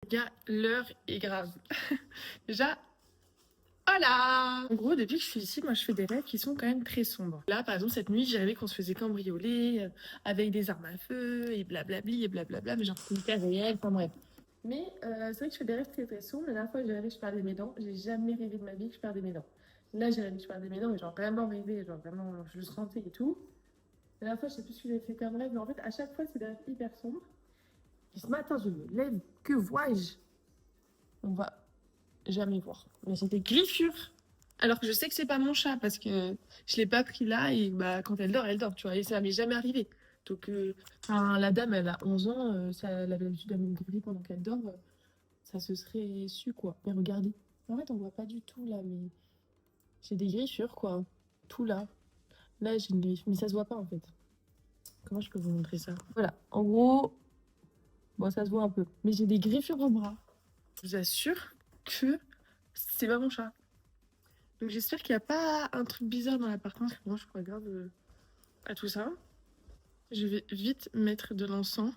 Les gars, l'heure est grave. Déjà, hola! En gros, depuis que je suis ici, moi je fais des rêves qui sont quand même très sombres. Là, par exemple, cette nuit, j'ai rêvé qu'on se faisait cambrioler avec des armes à feu et blablabli et blablabla, mais genre c'est hyper réel, enfin bref. Mais c'est vrai que je fais des rêves très très sombres. La dernière fois, j'ai rêvé que je perdais mes dents. J'ai jamais rêvé de ma vie que je perdais mes dents. Là, j'ai rêvé que je perdais mes dents, mais genre vraiment rêvé, genre vraiment, je le sentais et tout. La dernière fois, je sais plus ce que j'ai fait comme rêve, mais en fait, à chaque fois, c'est des rêves hyper sombres. Et ce matin, je me lève, que vois-je? On va jamais voir. Mais j'ai des griffures. Alors que je sais que c'est pas mon chat parce que je l'ai pas pris là et bah quand elle dort, tu vois. Et ça m'est jamais arrivé. Donc, enfin, la dame, elle a 11 ans, ça, elle avait l'habitude de me griffer pendant qu'elle dort, ça se serait su quoi. Mais regardez. En fait, on voit pas du tout là, mais j'ai des griffures quoi. Tout là. Là, j'ai une griffe, mais ça se voit pas en fait. Comment je peux vous montrer ça? Voilà. En gros, bon, ça se voit un peu. Mais j'ai des griffures au bras. Je vous assure que c'est pas mon chat. Donc j'espère qu'il n'y a pas un truc bizarre dans l'appartement, parce que moi je crois grave à tout ça. Je vais vite mettre de l'encens.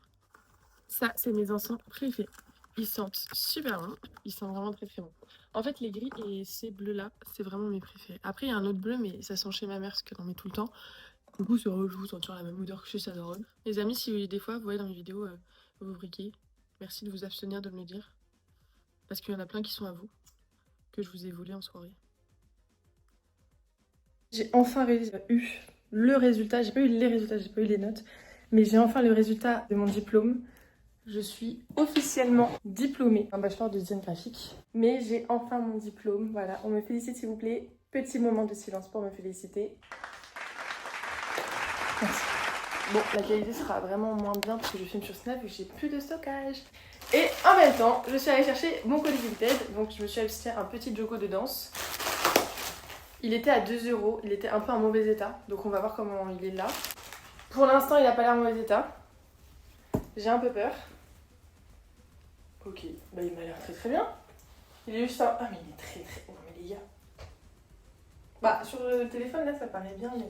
Ça, c'est mes encens préférés. Ils sentent super bon. Ils sentent vraiment très très bon. En fait, les gris et ces bleus-là, c'est vraiment mes préférés. Après, il y a un autre bleu, mais ça sent chez ma mère, parce qu'elle en met tout le temps. Du coup, c'est relou, sentir la même odeur que chez sa daronne. Les amis, si des fois, vous voyez dans mes vidéos, vous briquez, merci de vous abstenir de me le dire. Parce qu'il y en a plein qui sont à vous, que je vous ai volé en soirée. J'ai enfin eu le résultat, j'ai pas eu les résultats, j'ai pas eu les notes, mais j'ai enfin le résultat de mon diplôme. Je suis officiellement diplômée, un bachelor de design graphique, mais j'ai enfin mon diplôme. Voilà, on me félicite s'il vous plaît. Petit moment de silence pour me féliciter. Merci. Bon, la qualité sera vraiment moins bien parce que je filme sur Snap et que j'ai plus de stockage. Et en même temps, je suis allée chercher mon colis Vinted, donc je me suis acheté un petit jogo de danse. Il était à 2 €, il était un peu en mauvais état, donc on va voir comment il est là. Pour l'instant, il n'a pas l'air en mauvais état. J'ai un peu peur. Ok, bah il m'a l'air très très bien. Il est juste un... Ah mais il est très très... Oh mais les gars. Bah sur le téléphone là ça paraît bien, mais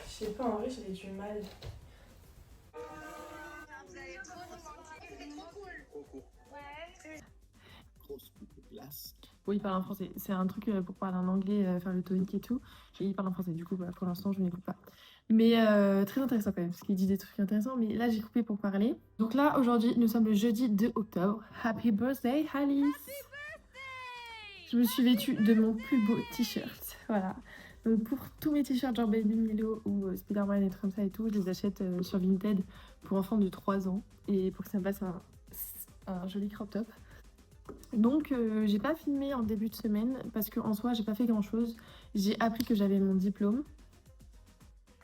je sais pas, en vrai j'avais du mal. Vous avez trop romantique, c'est trop cool. Trop court. Ouais. Grosse coupe de glace. Oui, il parle en français. C'est un truc pour parler en anglais, faire le TOEIC et tout. Et il parle en français. Du coup, bah, pour l'instant, je n'écoute pas. Mais très intéressant quand même, parce qu'il dit des trucs intéressants. Mais là, j'ai coupé pour parler. Donc là, aujourd'hui, nous sommes le jeudi 2 octobre. Happy birthday, Alice! Je me suis vêtue de mon plus beau t-shirt. Voilà. Donc pour tous mes t-shirts genre Baby Milo ou Spider-Man et trucs comme ça et tout, je les achète sur Vinted pour enfants de 3 ans. Et pour que ça me fasse un joli crop top. Donc j'ai pas filmé en début de semaine parce qu'en soi j'ai pas fait grand chose. J'ai appris que j'avais mon diplôme.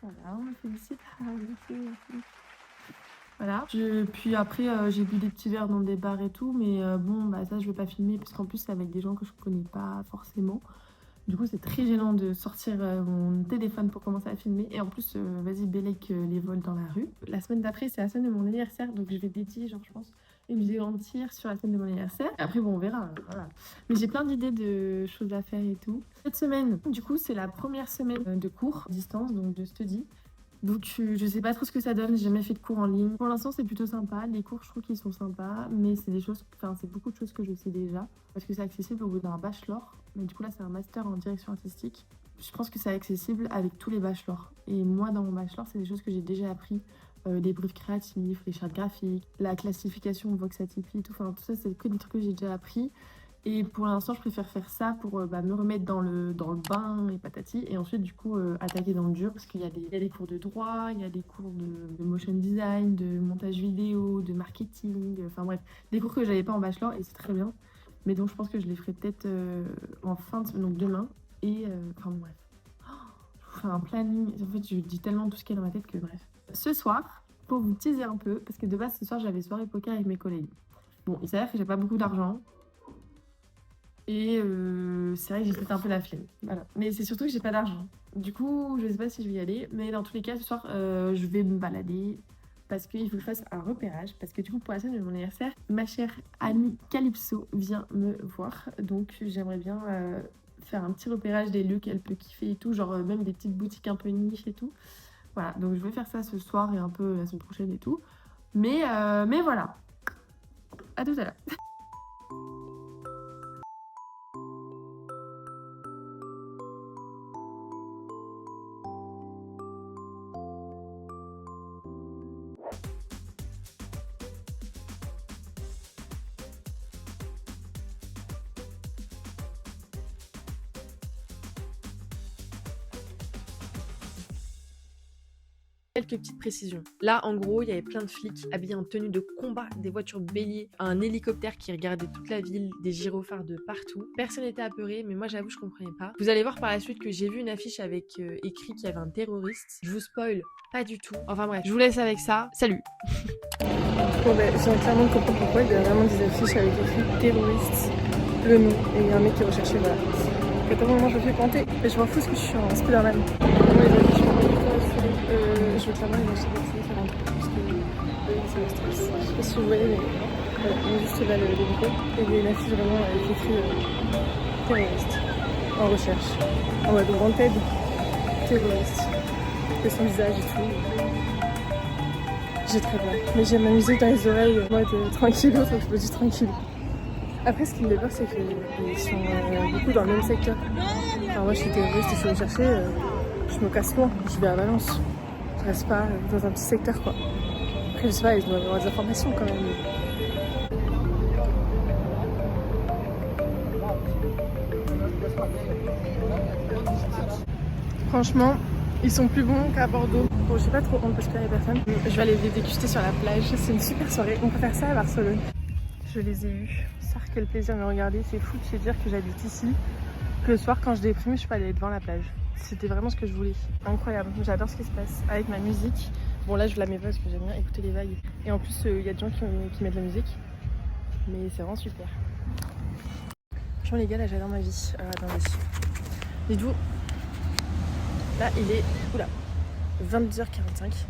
Voilà, on me félicite. Ah, merci, merci. Voilà. Puis après j'ai bu des petits verres dans des bars et tout, mais bon bah ça je vais pas filmer parce qu'en plus c'est avec des gens que je connais pas forcément. Du coup c'est très gênant de sortir mon téléphone pour commencer à filmer. Et en plus vas-y bélec les vols dans la rue. La semaine d'après c'est la semaine de mon anniversaire, donc je vais dédier genre je pense une vidéo entière sur la semaine de mon anniversaire. Après bon on verra, voilà. Mais j'ai plein d'idées de choses à faire et tout. Cette semaine du coup c'est la première semaine de cours à distance, donc de study. Donc je sais pas trop ce que ça donne, j'ai jamais fait de cours en ligne. Pour l'instant c'est plutôt sympa, les cours je trouve qu'ils sont sympas, mais c'est des choses, enfin c'est beaucoup de choses que je sais déjà, parce que c'est accessible au bout d'un bachelor, mais du coup là c'est un master en direction artistique. Je pense que c'est accessible avec tous les bachelors. Et moi dans mon bachelor c'est des choses que j'ai déjà appris, les briefs créatifs, les chartes graphiques, la classification Vox Atypi, tout, enfin tout ça c'est que des trucs que j'ai déjà appris. Et pour l'instant, je préfère faire ça pour me remettre dans le bain et patati. Et ensuite, du coup, attaquer dans le dur parce qu'il y a des cours de droit, il y a des cours de motion design, de montage vidéo, de marketing. Enfin bref, des cours que j'avais pas en bachelor et c'est très bien. Mais donc, je pense que je les ferai peut-être en fin de semaine, donc demain. Et enfin bon, bref. Oh, je vous fais un planning. En fait, je dis tellement tout ce qui est dans ma tête que bref. Ce soir, pour vous teaser un peu, parce que de base, ce soir, j'avais soirée poker avec mes collègues. Bon, il s'avère que j'ai pas beaucoup d'argent. Et c'est vrai que j'ai peut-être un peu la flemme. Voilà. Mais c'est surtout que j'ai pas d'argent. Du coup, je sais pas si je vais y aller. Mais dans tous les cas, ce soir, je vais me balader. Parce qu'il faut que je fasse un repérage. Parce que du coup, pour la semaine de mon anniversaire, ma chère amie Calypso vient me voir. Donc, j'aimerais bien faire un petit repérage des lieux qu'elle peut kiffer et tout. Genre, même des petites boutiques un peu niche et tout. Voilà. Donc, je vais faire ça ce soir et un peu la semaine prochaine et tout. Mais voilà. À tout à l'heure. Quelques petites précisions. Là, en gros, il y avait plein de flics habillés en tenue de combat, des voitures béliers, un hélicoptère qui regardait toute la ville, des gyrophares de partout. Personne n'était apeuré, mais moi j'avoue, je comprenais pas. Vous allez voir par la suite que j'ai vu une affiche avec écrit qu'il y avait un terroriste. Je vous spoil pas du tout. Enfin bref, je vous laisse avec ça. Salut. Bon ben, je viens clairement de comprendre pourquoi il y a vraiment des affiches avec écrit terroriste, le nom, et il y a un mec qui recherchait, voilà. Donc, à un moment je me fais planter, et je m'en fous parce que je suis en Spider-Man. Moi les affiches, je vais clairement les acheter des faire un truc, parce que ça me stresse. Je sais pas si vous voyez, mais voilà, on est juste là l'hélico, et il y a une affiche vraiment avec écrit terroriste, en recherche, en mode wanted, terroriste, et son visage et tout. J'ai très peur, mais j'ai ma musique dans les oreilles, en mode tranquillou, donc je me dis tranquille. Après, ce qui me fait peur, c'est qu'ils sont beaucoup dans le même secteur. Enfin, moi, je suis terroriste et je suis recherchée, je me casse loin, je vais à Valence. Je reste pas dans un petit secteur, quoi. Après, je sais pas, ils doivent avoir des informations quand même. Franchement, ils sont plus bons qu'à Bordeaux. Bon, j'ai pas trop honte parce qu'il y a personne. Je vais aller les déguster sur la plage. C'est une super soirée. On peut faire ça à Barcelone. Je les ai eus. Ça, quel plaisir de me regarder. C'est fou de se dire que j'habite ici. Que le soir, quand je déprime, je peux aller devant la plage. C'était vraiment ce que je voulais. Incroyable. J'adore ce qui se passe avec ma musique. Bon, là, je la mets pas parce que j'aime bien écouter les vagues. Et en plus, il y a des gens qui mettent de la musique. Mais c'est vraiment super. Franchement, les gars, là, j'adore ma vie. Alors, attendez. Dites-vous. Là, il est 22h45.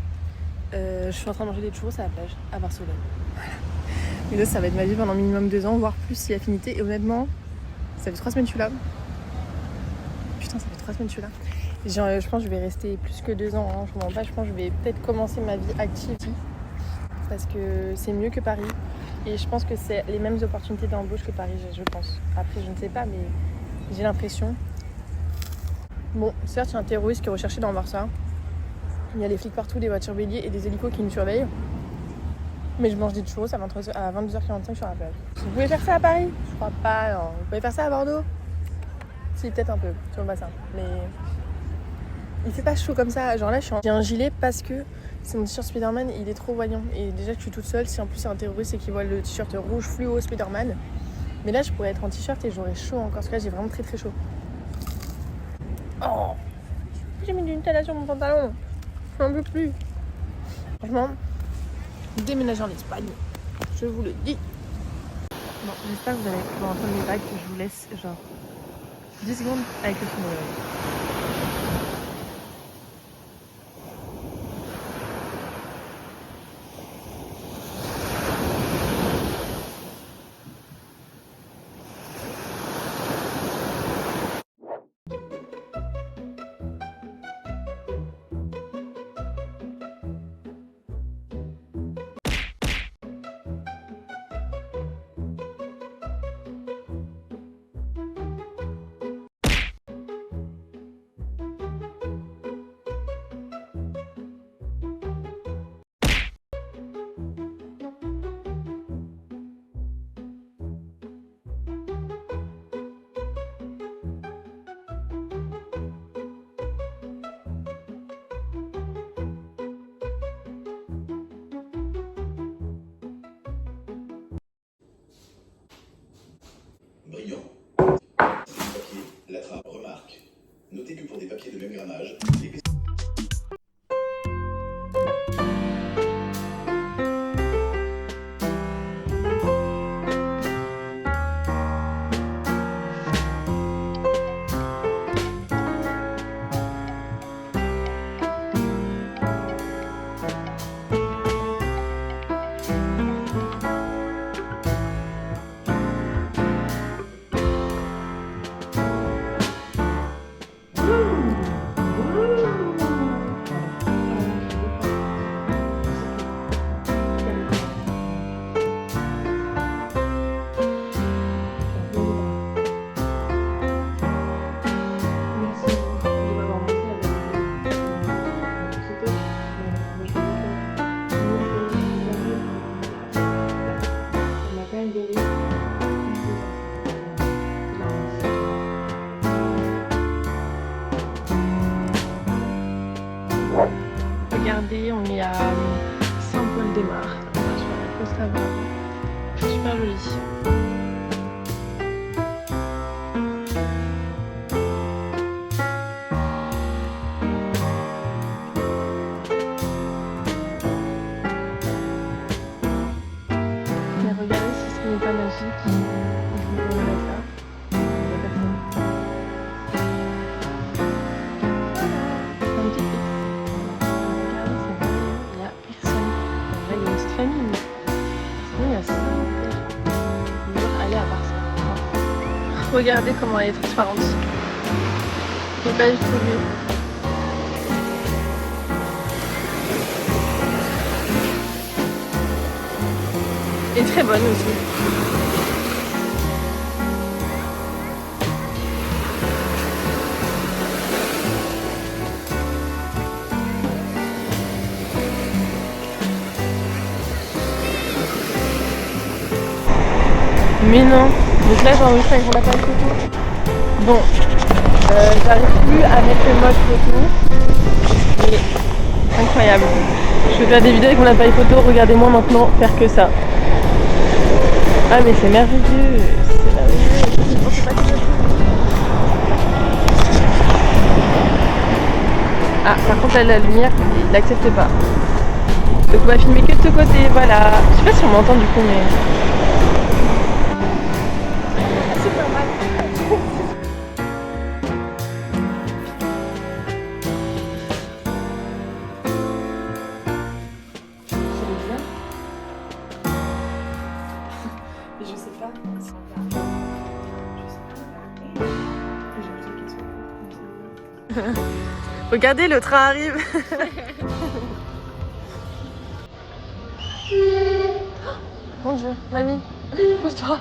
Je suis en train de manger des churros à la plage, à Barcelone. Voilà. Et là, ça va être ma vie pendant minimum 2 ans, voire plus si affinité. Et honnêtement, ça fait 3 semaines que je suis là. Putain, ça fait 3 semaines que je suis là. Et genre, je pense que je vais rester plus que 2 ans. Hein. Je comprends pas. Je pense que je vais peut-être commencer ma vie active ici. Parce que c'est mieux que Paris. Et je pense que c'est les mêmes opportunités d'embauche que Paris, je pense. Après, je ne sais pas, mais j'ai l'impression. Bon, certes, il y a un terroriste qui est recherché dans le Barça. Il y a des flics partout, des voitures béliers et des hélicos qui me surveillent. Mais je mange des churros à 22h45 sur la plage. Vous pouvez faire ça à Paris? Je crois pas, non. Vous pouvez faire ça à Bordeaux? Si, peut-être un peu, sur le bassin. Mais il fait pas chaud comme ça. Genre là, j'ai un gilet parce que c'est mon t-shirt Spider-Man et il est trop voyant. Et déjà que je suis toute seule, si en plus c'est un terroriste et qu'il voit le t-shirt rouge fluo Spider-Man. Mais là, je pourrais être en t-shirt et j'aurais chaud encore. Parce que là, j'ai vraiment très très chaud. Oh! J'ai mis du Nutella sur mon pantalon. J'en peux plus. Franchement, déménager en Espagne, je vous le dis. Bon, j'espère que vous allez pouvoir entendre les vagues. Je vous laisse genre 10 secondes avec le son de vagues. Brillant. Papier, la trappe, remarque. Notez que pour des papiers de même grammage, l'épaisseur Regardez, on est à Saint-Paul-des-Mares. On va sur la Costa Brava. Super joli. Mais regardez si ce n'est pas magique. Je vous promets ça. Il n'y a personne. Un petit fixe. Regardez, c'est vrai, il n'y a personne. En vrai, il y a une petite famille, mais sinon il y a 5 personnes. Je vais aller à part ça. Regardez comment elle est transparente. J'ai pas du tout vu. Et très bonne aussi. Mais non. Donc là j'enregistre avec mon appareil photo. Bon, j'arrive plus à mettre le mode photo. Mais incroyable. Je vais faire des vidéos avec mon appareil photo, regardez-moi maintenant faire que ça. Ah mais c'est merveilleux, c'est merveilleux. Ah par contre là la lumière, il n'accepte pas. Donc on va filmer que de ce côté, voilà. Je sais pas si on m'entend du coup mais... C'est pas mal. Je sais pas. Regardez, le train arrive. Mon Dieu, mamie, pousse-toi.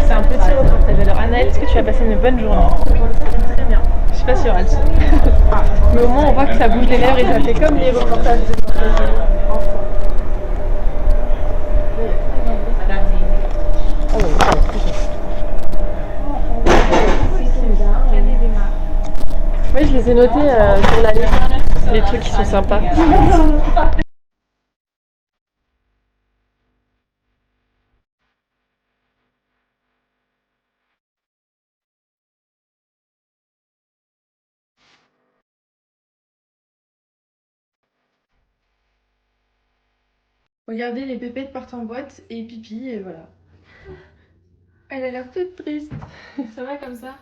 C'est un petit reportage. Alors Anaël, est-ce que tu as passé une bonne journée? Très bien. Je suis pas sûre, elle. Mais au moins on voit que ça bouge les lèvres et ça fait comme les reportages de Oui, je les ai notés sur la liste, les trucs qui sont sympas. Regardez, les pépettes partent en boîte et pipi et voilà. Elle a l'air toute triste. Ça va comme ça?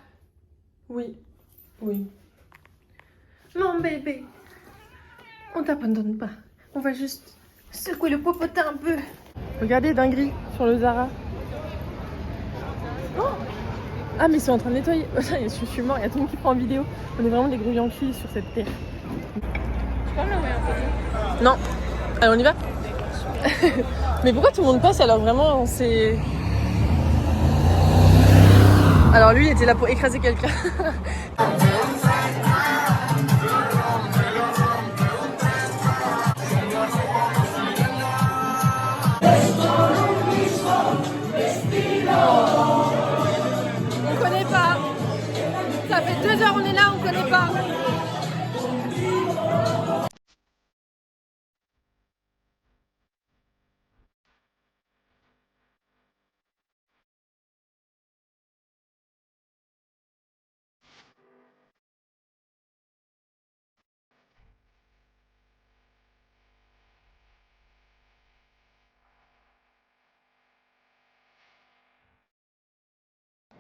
Oui. Oui. Non bébé, on t'abandonne pas. On va juste secouer le popotin un peu. Regardez, dinguerie sur le Zara. Oh ah mais ils sont en train de nettoyer. Je suis mort, il y a tout le monde qui prend en vidéo. On est vraiment des gros Yankees sur cette terre. Tu peux me l'envoyer en photo? Non. Allez, on y va. Mais pourquoi tout le monde passe alors vraiment c'est... Alors lui il était là pour écraser quelqu'un. On connaît pas. Ça fait 2 heures on est là, on connaît pas.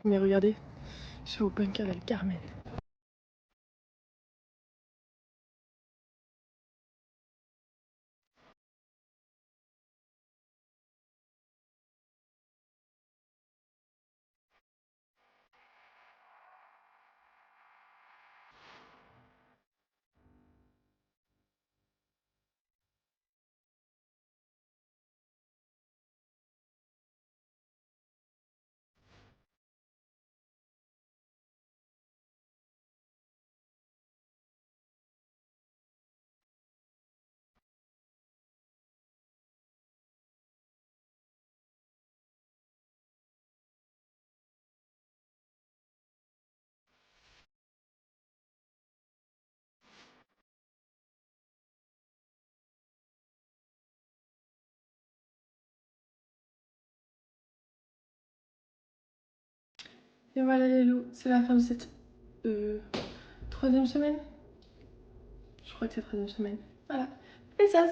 Mais regardez, je suis au bunker del Carmen. Et voilà les loups, c'est la fin de cette troisième semaine. Je crois que c'est la troisième semaine. Voilà. Et ça.